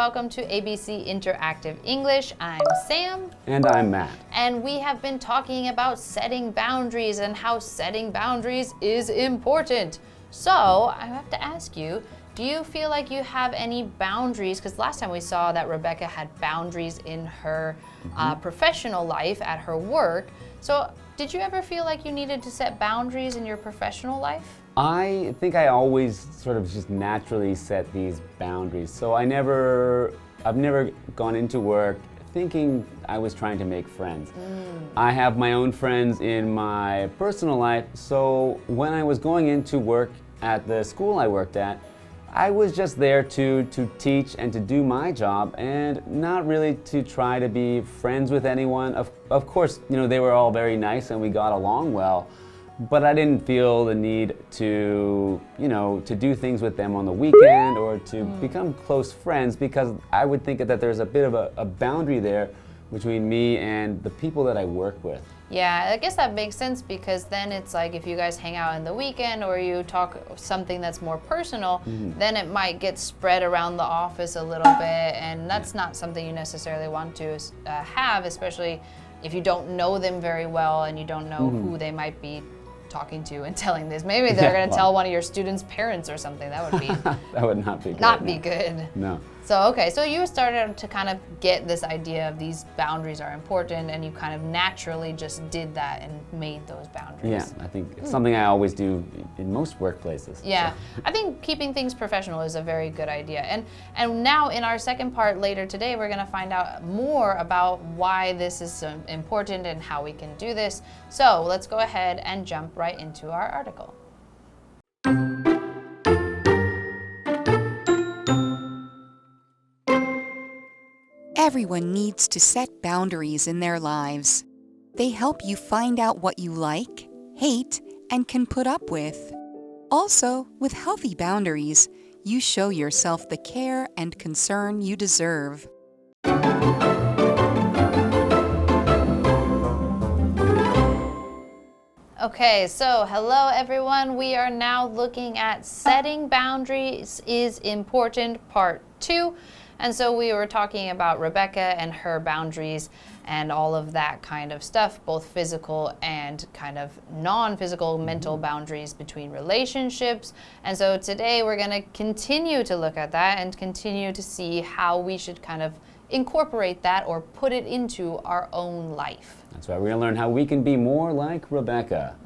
welcome to ABC Interactive English. I'm Sam. And I'm Matt. And we have been talking about setting boundaries and how setting boundaries is important. So, I have to ask you, do you feel like you have any boundaries? Because last time we saw that Rebecca had boundaries in her professional life at her work. So, did you ever feel like you needed to set boundaries in your professional life? I think I always sort of just naturally set these boundaries. So I've never gone into work thinking I was trying to make friends. I have my own friends in my personal life, so when I was going into work at the school I worked at, I was just there to teach and to do my job and not really to try to be friends with anyone. Of course, you know, they were all very nice and we got along well, but I didn't feel the need to, you know, to do things with them on the weekend or to become close friends, because I would think that there's a bit of a boundary there between me and the people that I work with. Yeah, I guess that makes sense, because then it's like if you guys hang out in the weekend or you talk something that's more personal, then it might get spread around the office a little bit, and that's not something you necessarily want to have, especially if you don't know them very well and you don't know who they might be talking to and telling this. Maybe they're going to tell one of your students' parents or something. That would be that would not be good. Not be good. No. So, okay, so you started to kind of get this idea of these boundaries are important, and you kind of naturally just did that and made those boundaries. Yeah, I think it's something I always do in most workplaces. Yeah, So. I think keeping things professional is a very good idea. And now in our second part later today, we're going to find out more about why this is important and how we can do this. So let's go ahead and jump right into our article. Everyone needs to set boundaries in their lives. They help you find out what you like, hate, and can put up with. Also, with healthy boundaries, you show yourself the care and concern you deserve. Okay, so hello everyone. We are now looking at setting boundaries is important, part 2. And so we were talking about Rebecca and her boundaries and all of that kind of stuff, both physical and kind of non-physical mental boundaries between relationships. And so today we're going to continue to look at that and continue to see how we should kind of incorporate that or put it into our own life. That's right, we're going to learn how we can be more like Rebecca.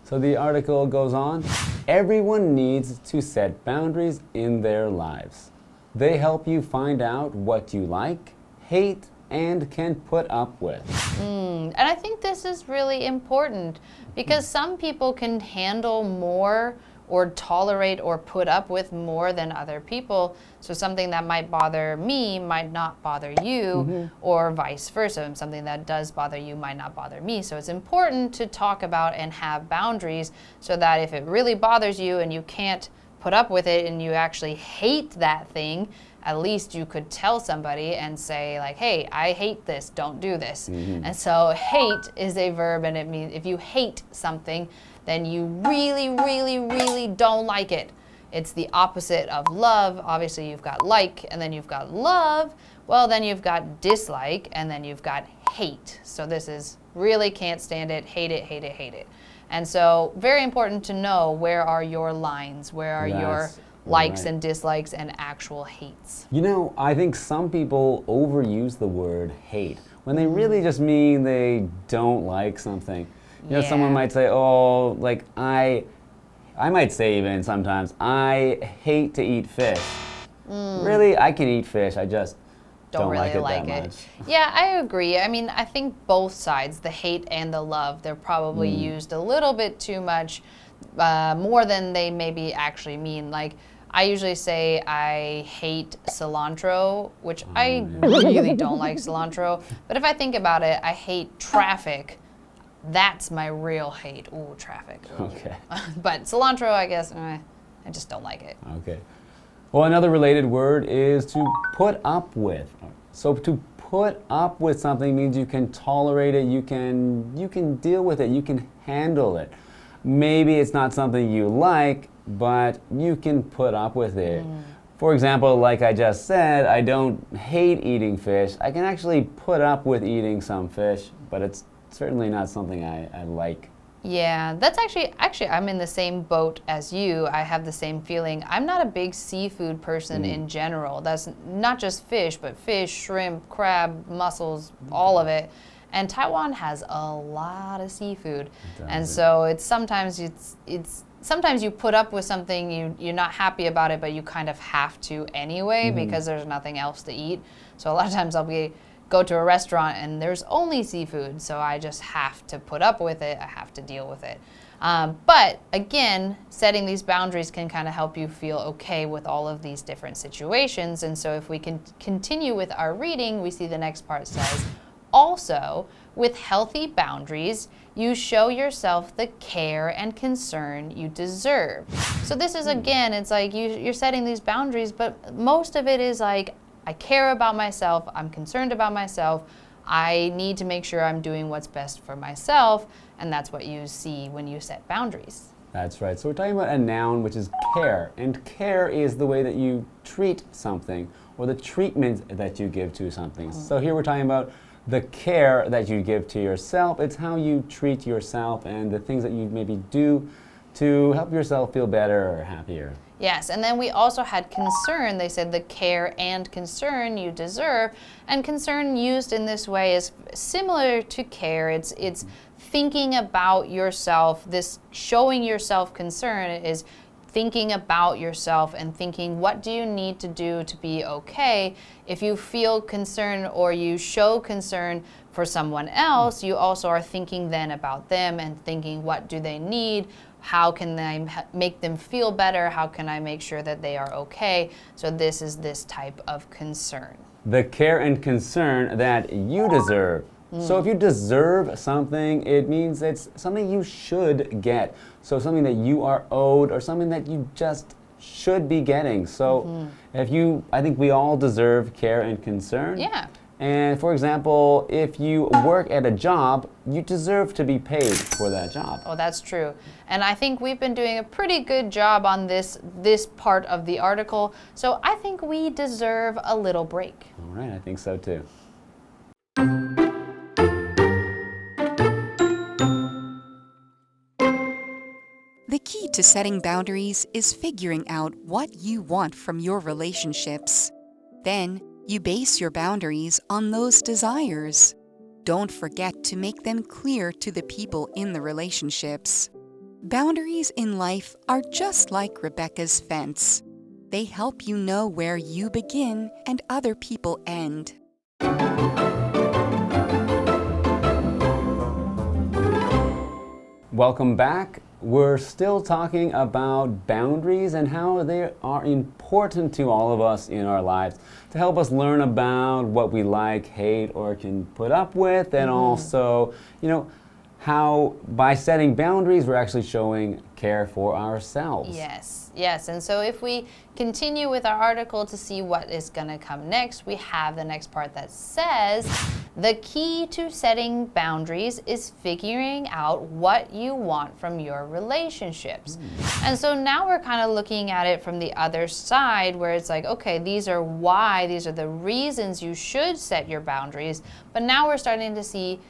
So the article goes on. Everyone needs to set boundaries in their lives. They help you find out what you like, hate, and can put up with. And I think this is really important, because some people can handle more or tolerate or put up with more than other people. So something that might bother me might not bother you, or vice versa. Something that does bother you might not bother me. So it's important to talk about and have boundaries, so that if it really bothers you and you can't put up with it and you actually hate that thing, at least you could tell somebody and say like, hey, I hate this, don't do this. And so hate is a verb, and it means if you hate something, then you really, really, really don't like it. It's the opposite of love. Obviously you've got like, and then you've got love. Well, then you've got dislike, and then you've got hate. So this is really can't stand it, hate it, hate it, hate it. And so very important to know, where are your lines? Where are your likes and dislikes and actual hates? You know, I think some people overuse the word hate when they really just mean they don't like something. You know, someone might say, oh, like I might say even sometimes, I hate to eat fish. Really, I can eat fish, I just don't really like it that much. Yeah, I agree. I mean, I think both sides, the hate and the love, they're probably used a little bit too much, more than they maybe actually mean. Like, I usually say I hate cilantro, which I really don't like cilantro. But if I think about it, I hate traffic. That's my real hate. Ooh, traffic. Ooh. Okay. But cilantro, I guess, I just don't like it. Okay. Well, another related word is to put up with. So to put up with something means you can tolerate it, you can deal with it, you can handle it. Maybe it's not something you like, but you can put up with it. For example, like I just said, I don't hate eating fish. I can actually put up with eating some fish, but it's certainly not something I like. Yeah, that's actually I'm in the same boat as you. I have the same feeling. I'm not a big seafood person in general. That's not just fish, but fish, shrimp, crab, mussels, all of it. And Taiwan has a lot of seafood. And so it's sometimes you put up with something you're not happy about it, but you kind of have to anyway because there's nothing else to eat. So a lot of times go to a restaurant and there's only seafood, so I just have to put up with it. I have to deal with it. But again, setting these boundaries can kind of help you feel okay with all of these different situations. And so if we can continue with our reading, we see the next part says, also, with healthy boundaries, you show yourself the care and concern you deserve. So this is, again, it's like you're setting these boundaries, but most of it is like, I care about myself, I'm concerned about myself, I need to make sure I'm doing what's best for myself, and that's what you see when you set boundaries. That's right. So we're talking about a noun, which is care, and care is the way that you treat something or the treatment that you give to something. So here we're talking about the care that you give to yourself. It's how you treat yourself and the things that you maybe do to help yourself feel better or happier. Yes, and then we also had concern. They said the care and concern you deserve. And concern used in this way is similar to care. It's thinking about yourself. This showing yourself concern is thinking about yourself and thinking, what do you need to do to be okay? If you feel concern or you show concern for someone else, you also are thinking then about them and thinking, what do they need? How can I make them feel better? How can I make sure that they are okay? So this is this type of concern. The care and concern that you deserve. So if you deserve something, it means it's something you should get. So something that you are owed or something that you just should be getting. So I think we all deserve care and concern. Yeah. And for example, if you work at a job, you deserve to be paid for that job. Oh, that's true. And I think we've been doing a pretty good job on this part of the article. So I think we deserve a little break. All right, I think so too. The key to setting boundaries is figuring out what you want from your relationships. Then, you base your boundaries on those desires. Don't forget to make them clear to the people in the relationships. Boundaries in life are just like Rebecca's fence. They help you know where you begin and other people end. Welcome back. We're still talking about boundaries and how they are important to all of us in our lives to help us learn about what we like, hate, or can put up with, and also, how by setting boundaries we're actually showing care for ourselves. Yes. And so if we continue with our article to see what is going to come next, we have the next part that says, the key to setting boundaries is figuring out what you want from your relationships. And so now we're kind of looking at it from the other side where it's like, okay, these are the reasons you should set your boundaries. But now we're starting to see,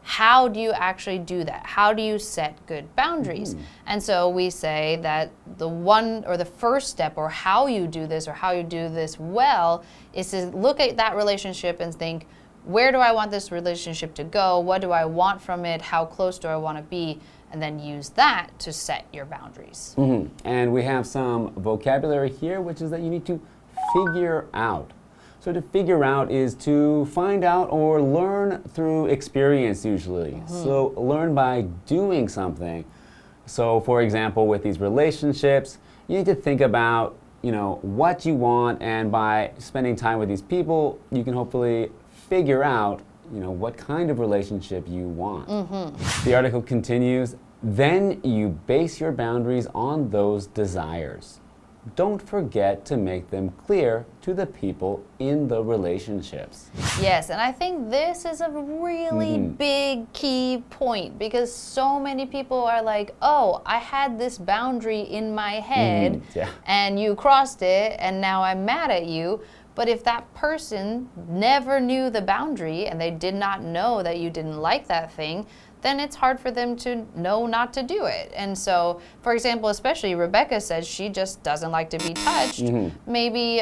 how do you actually do that? How do you set good boundaries? And so we say that the first step or how you do this or how you do this well is to look at that relationship and think, where do I want this relationship to go? What do I want from it? How close do I want to be? And then use that to set your boundaries. And we have some vocabulary here, which is that you need to figure out. So to figure out is to find out or learn through experience usually. So learn by doing something. So for example, with these relationships, you need to think about, what you want, and by spending time with these people, you can hopefully figure out, what kind of relationship you want. The article continues, then you base your boundaries on those desires. don't forget to make them clear to the people in the relationships. Yes, and I think this is a really big key point because so many people are like, oh, I had this boundary in my head and you crossed it and now I'm mad at you. But if that person never knew the boundary and they did not know that you didn't like that thing, then it's hard for them to know not to do it. And so, for example, especially Rebecca says she just doesn't like to be touched. Maybe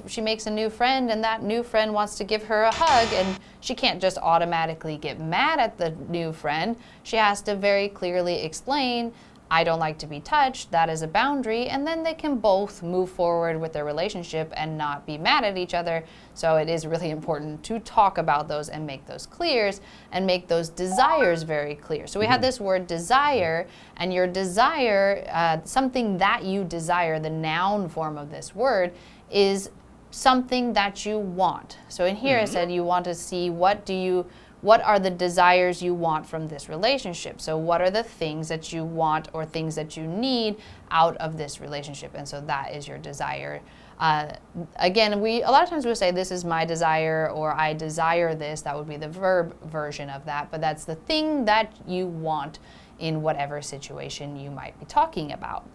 she makes a new friend and that new friend wants to give her a hug and she can't just automatically get mad at the new friend. She has to very clearly explain, I don't like to be touched, that is a boundary, and then they can both move forward with their relationship and not be mad at each other. So it is really important to talk about those and make those clears and make those desires very clear. So we had this word desire, and your desire, something that you desire, the noun form of this word, is something that you want. So in here it said you want to see what are the desires you want from this relationship? So what are the things that you want or things that you need out of this relationship? And so that is your desire. Again, a lot of times we'll say this is my desire or I desire this. That would be the verb version of that. But that's the thing that you want in whatever situation you might be talking about.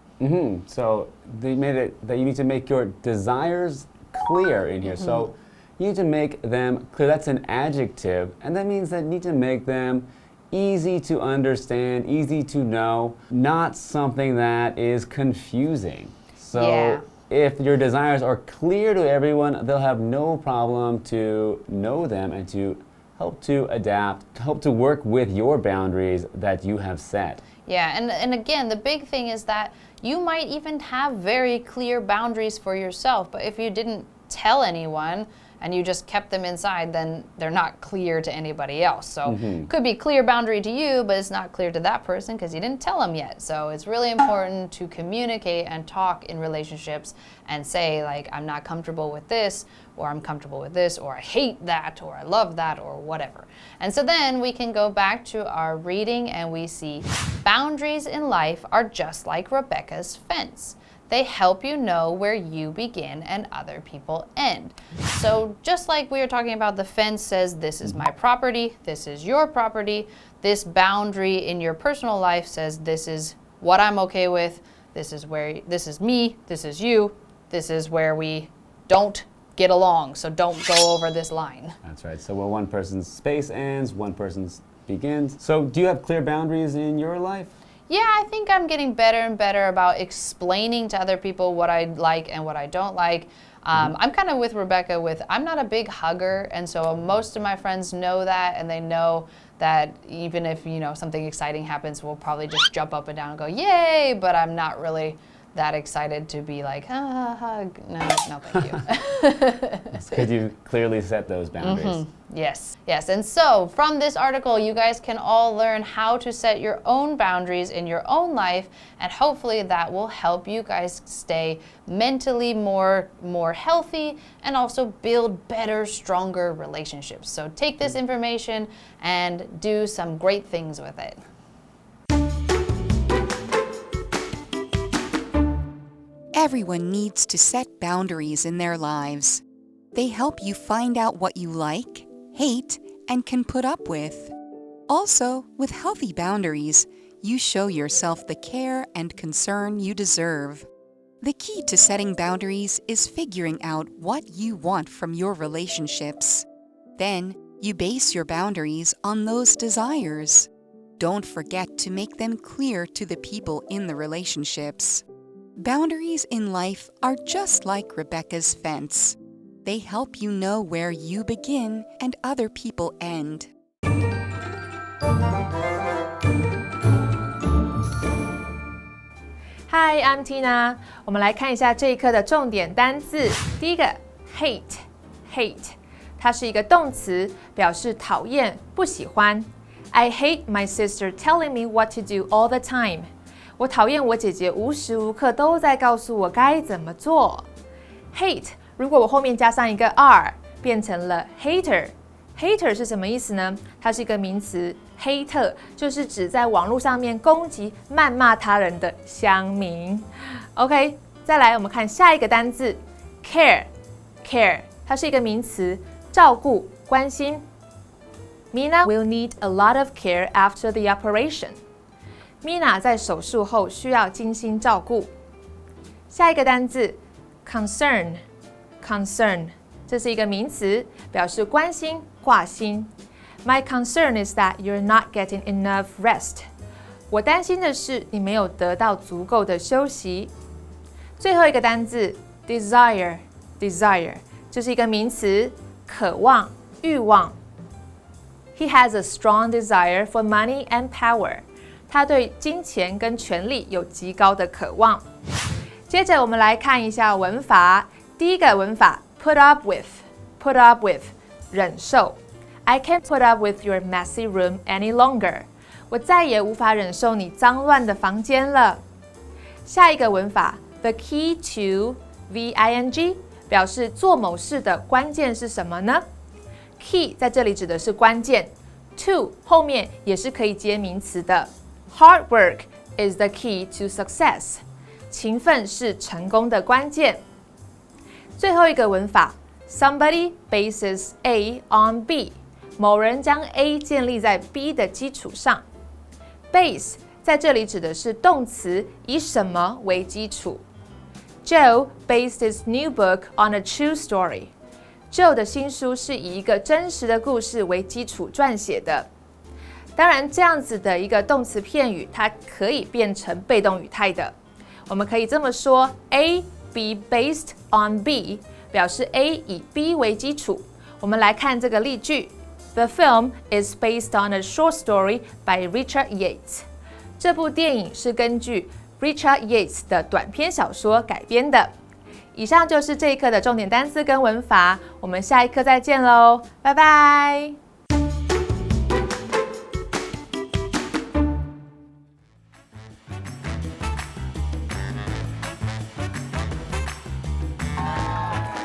So they made it that you need to make your desires clear in here. So you need to make them clear. That's an adjective, and that means that you need to make them easy to understand, easy to know, not something that is confusing. So if your desires are clear to everyone, they'll have no problem to know them and to help to adapt, to help to work with your boundaries that you have set. Yeah, and again, the big thing is that you might even have very clear boundaries for yourself, but if you didn't tell anyone, and you just kept them inside, then they're not clear to anybody else. So it could be clear boundary to you, but it's not clear to that person because you didn't tell them yet. So it's really important to communicate and talk in relationships and say, like, I'm not comfortable with this, or I'm comfortable with this, or I hate that, or I love that, or whatever. And so then we can go back to our reading and we see boundaries in life are just like Rebecca's fence. They help you know where you begin and other people end. So just like we were talking about, the fence says this is my property, this is your property. This boundary in your personal life says this is what I'm okay with, this is me, this is you, this is where we don't get along, so don't go over this line. That's right. So where one person's space ends, one person's begins. So do you have clear boundaries in your life? Yeah, I think I'm getting better and better about explaining to other people what I like and what I don't like. I'm kind of with Rebecca I'm not a big hugger, and so most of my friends know that, and they know that even if, something exciting happens, we'll probably just jump up and down and go, yay, but I'm not really that excited to be like, hug. No, thank you. It's because you clearly set those boundaries. Yes. And so from this article, you guys can all learn how to set your own boundaries in your own life, and hopefully that will help you guys stay mentally more healthy and also build better, stronger relationships. So take this information and do some great things with it. Everyone needs to set boundaries in their lives. They help you find out what you like, hate, and can put up with. Also, with healthy boundaries, you show yourself the care and concern you deserve. The key to setting boundaries is figuring out what you want from your relationships. Then, you base your boundaries on those desires. Don't forget to make them clear to the people in the relationships. Boundaries in life are just like Rebecca's fence. They help you know where you begin and other people end. Hi, I'm Tina. 我们来看一下这一课的重点单字。第一个 hate， 它是一个动词，表示讨厌、不喜欢。I hate my sister telling me what to do all the time. 我讨厌我姐姐无时无刻都在告诉我该怎么做。Hate， 如果我后面加上一个 r， 变成了 hater。Hater 是什么意思呢？它是一个名词，黑特就是指在网络上面攻击、谩骂他人的乡民。OK，再来，我们看下一个单字 care， 它是一个名词，照顾、关心。Mina will need a lot of care after the operation. Mina 在手术后需要精心照顾。下一个单字 concern， 这是一个名词，表示关心、挂心。My concern is that you're not getting enough rest. 我担心的是你没有得到足够的休息。最后一个单字 desire， 这是一个名词，渴望、欲望。He has a strong desire for money and power. 他对金钱跟权力有极高的渴望。接着我们来看一下文法。第一个文法 put up with， 忍受。I can't put up with your messy room any longer. 我再也无法忍受你脏乱的房间了。下一个文法 the key to V-I-N-G 表示做某事的关键是什么呢？ Key 在这里指的是关键 to 后面也是可以接名词的。Hard work is the key to success. 勤奋是成功的关键。最后一个文法 Somebody bases A on B. 某人将 A 建立在 B 的基础上。Base 在这里指的是动词，以什么为基础。Joe based his new book on a true story. Joe 的新书是以一个真实的故事为基础撰写的。当然，这样子的一个动词片语，它可以变成被动语态的。我们可以这么说 A be based on B 表示 A 以 B 为基础。我们来看这个例句 The film is based on a short story by Richard Yates. 这部电影是根据 Richard Yates 的短篇小说改编的。以上就是这一课的重点单词跟文法，我们下一课再见喽，拜拜。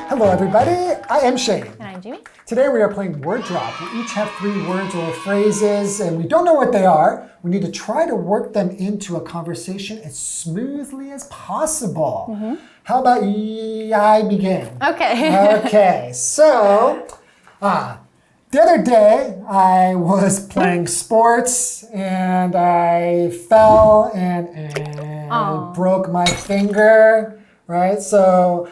Hello everybody, I am Shane. And I'm Jamie. Today we are playing Word Drop. We each have 3 words or phrases and we don't know what they are. We need to try to work them into a conversation as smoothly as possible. How about I begin? Okay. Okay, so the other day I was playing sports and I fell and broke my finger, right? So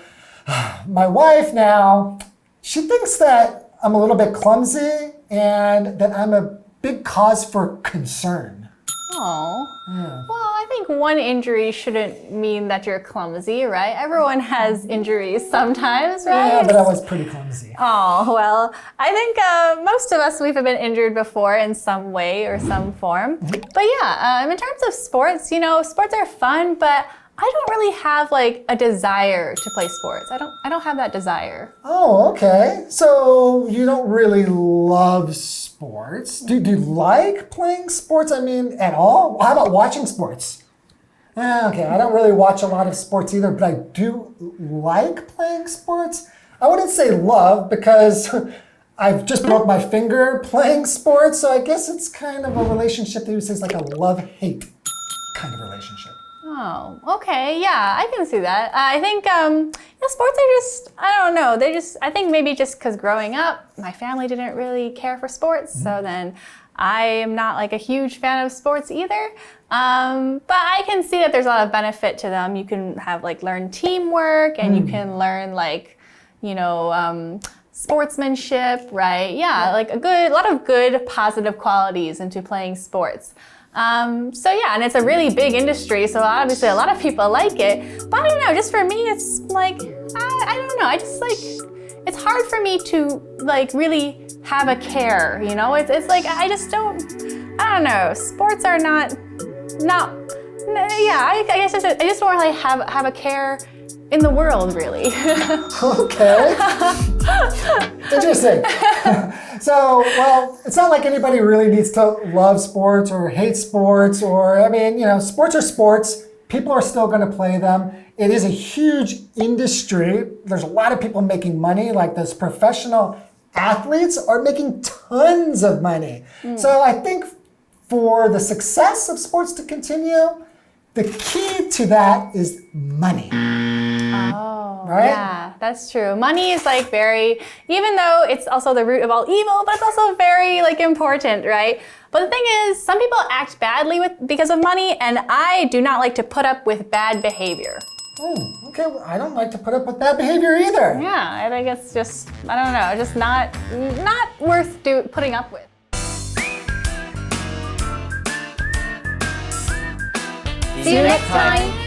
my wife now, she thinks that I'm a little bit clumsy and that I'm a big cause for concern. Oh. Yeah. Well, I think one injury shouldn't mean that you're clumsy, right? Everyone has injuries sometimes, right? Yeah, but I was pretty clumsy. Oh, well, I think most of us, we've been injured before in some way or some form. But yeah, in terms of sports, you know, sports are fun, but I don't really have like a desire to play sports. I don't have that desire. Oh, okay. So you don't really love sports. Do you like playing sports? I mean, at all? How about watching sports? Okay, I don't really watch a lot of sports either, but I do like playing sports. I wouldn't say love because I've just broke my finger playing sports, so I guess it's kind of a relationship that you say is like a love-hate kind of relationship. Oh, okay. Yeah, I can see that. I think sports are just, I don't know. I think maybe just because growing up, my family didn't really care for sports. So then I am not like a huge fan of sports either. But I can see that there's a lot of benefit to them. You can have like learn teamwork and you can learn like, you know, sportsmanship, right? Yeah, like a lot of good positive qualities into playing sports. So yeah, and it's a really big industry, so obviously a lot of people like it. But I don't know, just for me, it's like, I don't know, I just like, it's hard for me to like really have a care, you know? It's like, I just don't know, sports are not, yeah, I guess I just don't really have a care in the world, really. Okay. Interesting. So, well, it's not like anybody really needs to love sports or hate sports or, I mean, you know, sports are sports. People are still going to play them. It is a huge industry. There's a lot of people making money, like those professional athletes are making tons of money. So I think for the success of sports to continue, the key to that is money. Oh, Right? yeah, that's true. Money is like very, even though it's also the root of all evil, but it's also very like important, right? But the thing is, some people act badly because of money, and I do not like to put up with bad behavior. Oh, okay. Well, I don't like to put up with bad behavior either. Yeah, I think it's just, I don't know, just not worth putting up with. See you next time.